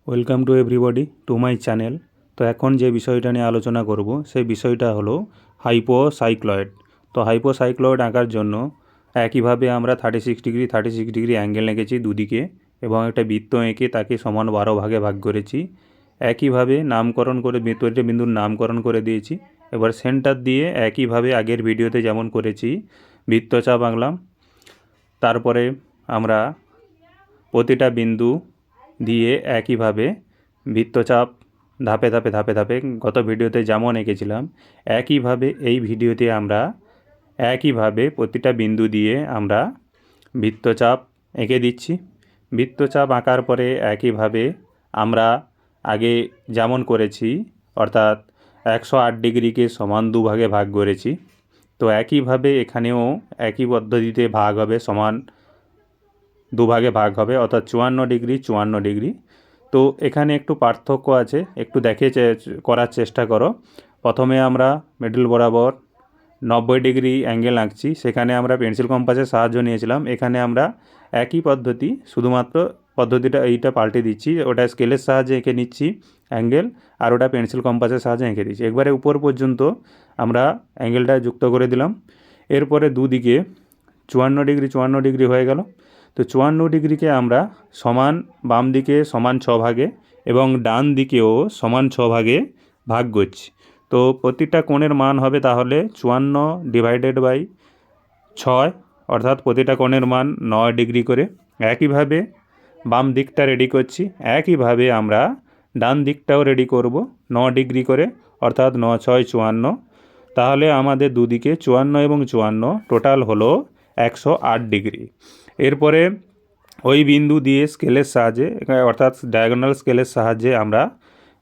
Welcome to everybody to my channel. তো এখন যে বিষয়টা নিয়ে আলোচনা করব সেই বিষয়টা হলো হাইপোসাইক্লয়েড। তো হাইপোসাইক্লয়েড আঁকার জন্য একইভাবে আমরা 36 ডিগ্রি অ্যাঙ্গেল এঁকেছি দুদিকে এবং একটা বৃত্ত এঁকে তাকে সমান 12 ভাগে ভাগ করেছি। একইভাবে নামকরণ করে তৈরি বিন্দুর নামকরণ করে দিয়েছি। এবার সেন্টার দিয়ে একইভাবে আগের ভিডিওতে যেমন করেছি বৃত্তচাপ আঁকলাম। তারপরে আমরা প্রতিটা বিন্দু দিয়ে একইভাবে বৃত্তচাপ ধাপে ধাপে গত ভিডিওতে যেমন এঁকেছিলাম একইভাবে এই ভিডিওতে আমরা একইভাবে প্রতিটা বিন্দু দিয়ে আমরা বৃত্তচাপ এঁকে দিচ্ছি। বৃত্তচাপ আঁকার পরে একইভাবে আমরা আগে যেমন করেছি অর্থাৎ 108 ডিগ্রিকে সমান দুভাগে ভাগ করেছি। তো একইভাবে এখানেও একই পদ্ধতিতে ভাগ হবে, সমান দুভাগে ভাগ হবে, অর্থাৎ 54 ডিগ্রি। তো এখানে একটু পার্থক্য আছে, একটু করার চেষ্টা করো। প্রথমে আমরা মিডল বরাবর 90 ডিগ্রি অ্যাঙ্গেল আঁকছি, সেখানে আমরা পেন্সিল কম্পাসের সাহায্য নিয়েছিলাম। এখানে আমরা একই পদ্ধতি, শুধুমাত্র পদ্ধতিটা এইটা পাল্টে দিচ্ছি, ওটা স্কেলের সাহায্যে এঁকে নিচ্ছি অ্যাঙ্গেল, আর ওটা পেন্সিল কম্পাসের সাহায্যে এঁকে দিচ্ছি। একবারে উপর পর্যন্ত আমরা অ্যাঙ্গেলটা যুক্ত করে দিলাম। এরপরে দুদিকে 54 ডিগ্রি হয়ে গেল। তো 54 ডিগ্রিকে আমরা সমান বাম দিকে সমান 6 ভাগে এবং ডান দিকেও সমান 6 ভাগে ভাগ করছি। তো প্রতিটা কোণের মান হবে তাহলে 54/6, অর্থাৎ প্রতিটা কোণের মান 9 ডিগ্রি করে। একইভাবে বাম দিকটা রেডি করছি, একইভাবে আমরা ডান দিকটাও রেডি করব 9 ডিগ্রি করে, অর্থাৎ 9 6 54। তাহলে আমাদের দুদিকে 54 এবং 54 টোটাল হলো 108 ডিগ্রি। এরপরে ওই বিন্দু দিয়ে স্কেলের সাহায্যে, অর্থাৎ ডায়াগোনাল স্কেলের সাহায্যে আমরা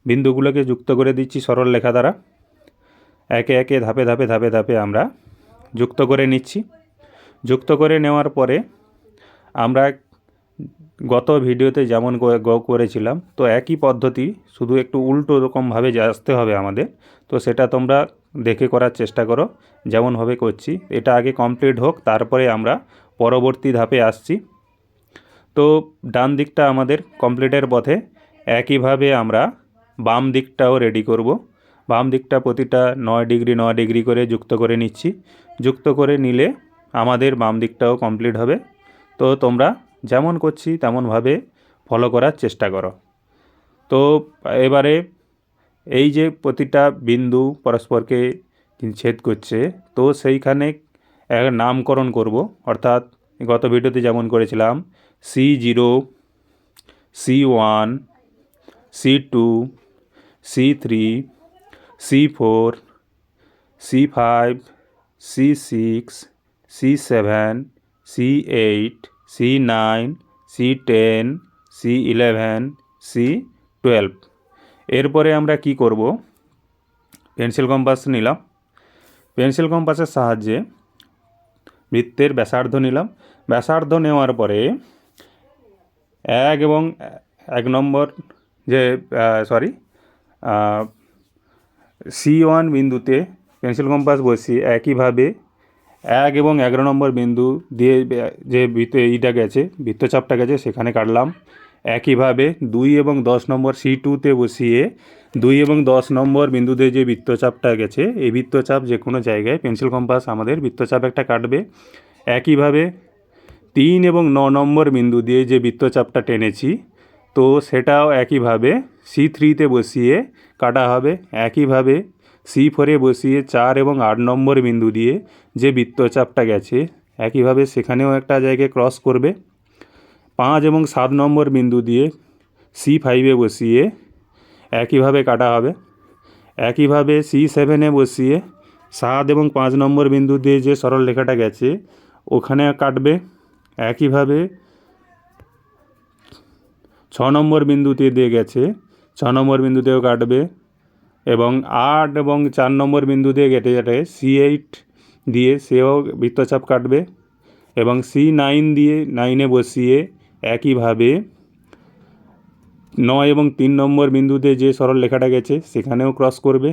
বিন্দুগুলোকে যুক্ত করে দিচ্ছি সরল রেখা দ্বারা। একে একে ধাপে ধাপে আমরা যুক্ত করে নিচ্ছি। যুক্ত করে নেওয়ার পরে আমরা গত ভিডিওতে যেমন করেছিলাম, তো একই পদ্ধতি, শুধু একটু উল্টো রকমভাবে আসতে হবে আমাদের। তো সেটা তোমরা দেখে করার চেষ্টা করো যেমনভাবে করছি। এটা আগে কমপ্লিট হোক, তারপরে আমরা পরবর্তী ধাপে আসছি। তো ডান দিকটা আমাদের কমপ্লিটের পথে। একইভাবে আমরা বাম দিকটাও রেডি করব। বাম দিকটা প্রতিটা 9 ডিগ্রি করে যুক্ত করে নিচ্ছি। যুক্ত করে নিলে আমাদের বাম দিকটাও কমপ্লিট হবে। তো তোমরা যেমন করছি তেমনভাবে ফলো করার চেষ্টা করো। তো এবারে এই যে প্রতিটা বিন্দু পরস্পরকে ছেদ করছে, তো সেইখানে নামকরণ করব, অর্থাৎ গত ভিডিওতে যেমন করেছিলাম C0, C1, C2, C3, C4, C5, C6, C7, C8, C9, C10, C11, C12। এরপরে আমরা কি করব, পেন্সিল কম্পাস নিলাম। পেন্সিল কম্পাসের সাহায্যে বৃত্তের ব্যাসার্ধ নিলাম। ব্যাসার্ধ নেওয়ার পরে 1 নম্বর যে C1 বিন্দুতে পেন্সিল কম্পাস বসিয়ে একইভাবে 1 এবং 11 নম্বর বিন্দু দিয়ে যে বৃত্তচাপটা গেছে সেখানে কাটলাম। একইভাবে 2 এবং 10 নম্বর C2তে বসিয়ে 2 এবং 10 নম্বর বিন্দুতে যে বৃত্তচাপটা গেছে, এই বৃত্তচাপ যে কোনো জায়গায় পেন্সিল কম্পাস আমাদের বৃত্তচাপ একটা কাটবে। একইভাবে 3 এবং 9 নম্বর বিন্দু দিয়ে যে বৃত্তচাপটা টেনেছি, তো সেটাও একইভাবে C3তে বসিয়ে কাটা হবে। একইভাবে C4এ বসিয়ে 4 এবং 8 নম্বর বিন্দু দিয়ে যে বৃত্তচাপটা গেছে, একইভাবে সেখানেও একটা জায়গায় ক্রস করবে। 5 এবং 7 নম্বর বিন্দু দিয়ে C5এ বসিয়ে একইভাবে কাটা হবে। একইভাবে C7এ বসিয়ে 7 এবং 5 নম্বর বিন্দু দিয়ে যে সরল রেখাটা গেছে ওখানে কাটবে। একইভাবে 6 নম্বর বিন্দুতে দিয়ে গেছে, 6 নম্বর বিন্দুতেও কাটবে এবং 8 এবং 4 নম্বর বিন্দু দিয়ে কেটে C8 দিয়ে সেও বৃত্তচাপ কাটবে এবং C9 দিয়ে 9এ বসিয়ে একইভাবে 9 এবং 3 নম্বর বিন্দুতে যে সরল রেখাটা গেছে সেখানেও ক্রস করবে।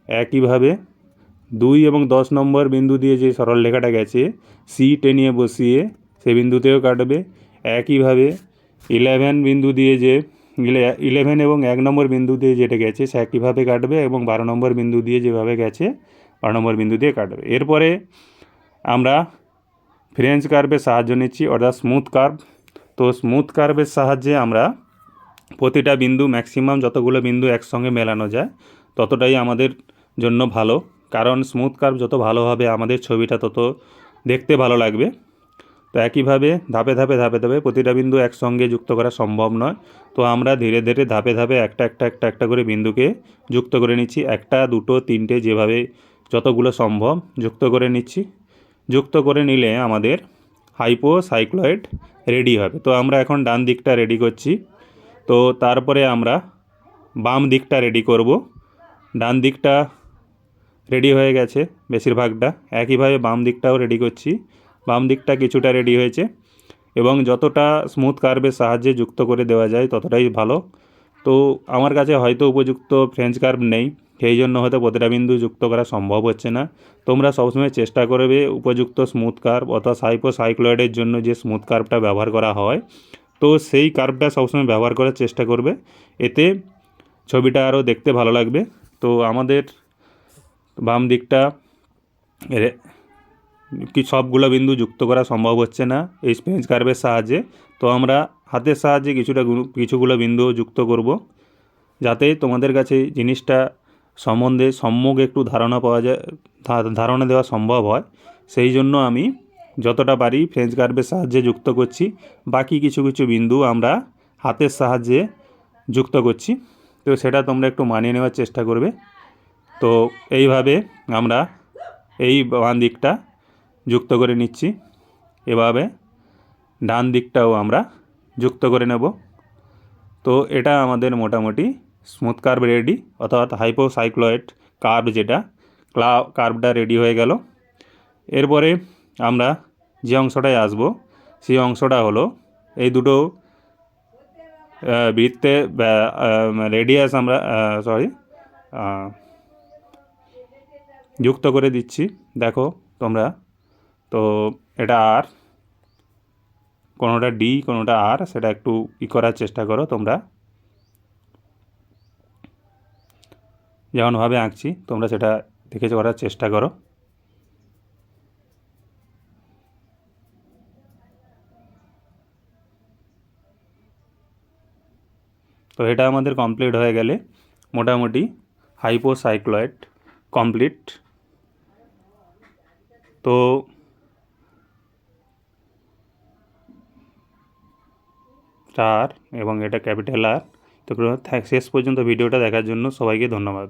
একইভাবে 2 এবং 10 নম্বর বিন্দু দিয়ে যে সরল রেখাটা গেছে C10 বসিয়ে সে বিন্দুতেও কাটবে। একইভাবে 11 বিন্দু দিয়ে যে 11 এবং 1 নম্বর বিন্দু দিয়ে যেটা গেছে সে একইভাবে কাটবে এবং 12 নম্বর বিন্দু দিয়ে যেভাবে গেছে 12 নম্বর বিন্দু দিয়ে কাটবে। এরপরে আমরা ফ্রেঞ্চ কার্ভের সাহায্য নিচ্ছি, অর্থাৎ স্মুথ কার্ভ। তো স্মুথ কার্ভের সাহায্যে আমরা প্রতিটা বিন্দু ম্যাক্সিমাম যতগুলো বিন্দু একসঙ্গে মেলানো যায় ততটাই আমাদের জন্য ভালো, কারণ স্মুথ কার্ভ যত ভালো হবে আমাদের ছবিটা তত দেখতে ভালো লাগবে। তো একইভাবে ধাপে ধাপে প্রতিটা বিন্দু একসঙ্গে যুক্ত করা সম্ভব নয়। তো আমরা ধীরে ধীরে ধাপে ধাপে একটা করে বিন্দুকে যুক্ত করে নিচ্ছি, 1, 2, 3 যেভাবে যতগুলো সম্ভব যুক্ত করে নিচ্ছি। যুক্ত করে নিলে আমাদের হাইপোসাইক্লয়েড রেডি হবে। তো আমরা এখন ডান দিকটা রেডি করছি। তো তারপরে আমরা বাম দিকটা রেডি করব। ডান দিকটা রেডি হয়ে গেছে বেশিরভাগটা, একইভাবে বাম দিকটাও রেডি করছি। বাম দিকটা কিছুটা রেডি হয়েছে এবং যতটা স্মুথ কার্ভের সাহায্যে যুক্ত করে দেওয়া যায় ততটাই ভালো। তো আমার কাছে হয়তো উপযুক্ত ফ্রেঞ্চ কার্ভ নেই, সেই জন্য হয়তো প্রতিটা বিন্দু যুক্ত করা সম্ভব হচ্ছে না। তোমরা সবসময় চেষ্টা করবে উপযুক্ত স্মুথ কার্ভ অর্থাৎ হাইপোসাইক্লয়েডের জন্য যে স্মুথ কার্ভটা ব্যবহার করা হয় তো সেই কার্ভটা সবসময় ব্যবহার করার চেষ্টা করবে, এতে ছবিটা আরও দেখতে ভালো লাগবে। তো আমাদের বাম দিকটা কি সবগুলো বিন্দু যুক্ত করা সম্ভব হচ্ছে না এই ফ্রেঞ্চ কার্ভের সাহায্যে। তো আমরা হাতের সাহায্যে কিছুগুলো বিন্দু যুক্ত করব, যাতে তোমাদের কাছে জিনিসটা সম্বন্ধে সম্যক একটু ধারণা পাওয়া যায়, ধারণা দেওয়া সম্ভব হয়। সেই জন্য আমি যতটা পারি ফ্রেঞ্চ কার্ভের সাহায্যে যুক্ত করছি, বাকি কিছু বিন্দু আমরা হাতের সাহায্যে যুক্ত করছি। তো সেটা তোমরা একটু মানিয়ে নেওয়ার চেষ্টা করবে। তো এইভাবে আমরা এই বাম দিকটা যুক্ত করে নিচ্ছি, এভাবে ডান দিকটাও আমরা যুক্ত করে নেব। তো এটা আমাদের মোটামুটি স্মুথ কার্ভ রেডি, অর্থাৎ হাইপোসাইক্লয়েড কার্ভ যেটা কার্ভটা রেডি হয়ে গেল। এরপরে আমরা যে অংশটায় আসব সেই অংশটা হলো এই দুটো বৃত্তে রেডিয়াস আমরা যুক্ত করে দিচ্ছি। দেখো তোমরা, তো এটা আর কোনোটা ডি কোনোটা আর, সেটা একটু করার চেষ্টা করো তোমরা, যেমনভাবে আঁকছি তোমরা সেটা দেখে করার চেষ্টা করো। তো এটা আমাদের কমপ্লিট হয়ে গেলে মোটামুটি হাইপোসাইক্লয়েড কমপ্লিট। তো আর এবং এটা ক্যাপিটাল আর। তো শেষ পর্যন্ত ভিডিওটা দেখার জন্য সবাইকে ধন্যবাদ।